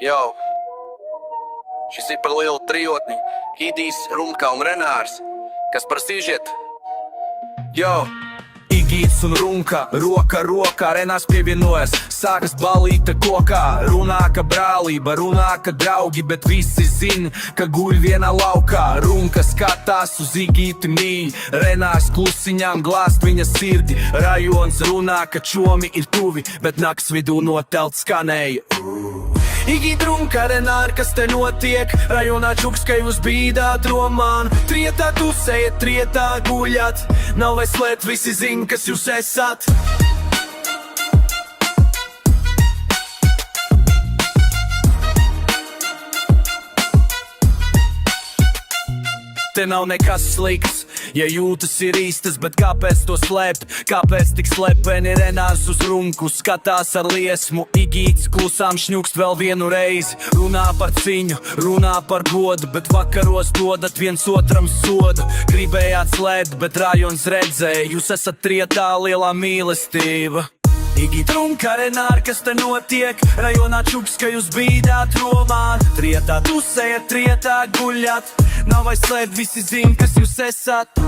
Jo, šis ir par lielu trijotni. Hidijs, Rumka un Renārs. Kas par sižetu? Jo! Igīts un Runka, roka rokā, Renārs pievienojas, sākas balīta kokā. Runā, ka brālība, runā, ka draugi, bet visi zin, ka guļ vienā laukā. Runka skatās uz Igīti mīļ, Renārs klusiņām glāst viņa sirdi. Rajons runā, ka čomi ir tuvi, bet nakts vidū notelt skanēja. Igīt, Runka, Renāri, kas te notiek? Rajonā čuks, ka jūs bīdāt romānu. Trietā tusējat, trietā guļat. Nav vairs slēpt, visi zin, kas jūs esat. Te nav nekas slikts, ja jūtas ir īstas, bet kāpēc to slēpt? Kāpēc tik slepeni? Renārs uz Runku skatās ar liesmu. Igīts klusām šņukst vēl vienu reizi. Runā par ciņu, runā par godu, bet vakaros dodat viens otram sodu. Gribējāt slēpt, bet rajons redzēja, jūs esat trietā lielā mīlestība. Igīt, Runka, Renāri, kas te notiek? Rajonā čuks, ka jūs bīdāt romānu. Trietā tusējat, trietā guļat. Nav vairs slēpt, visi zin, kas jūs esat.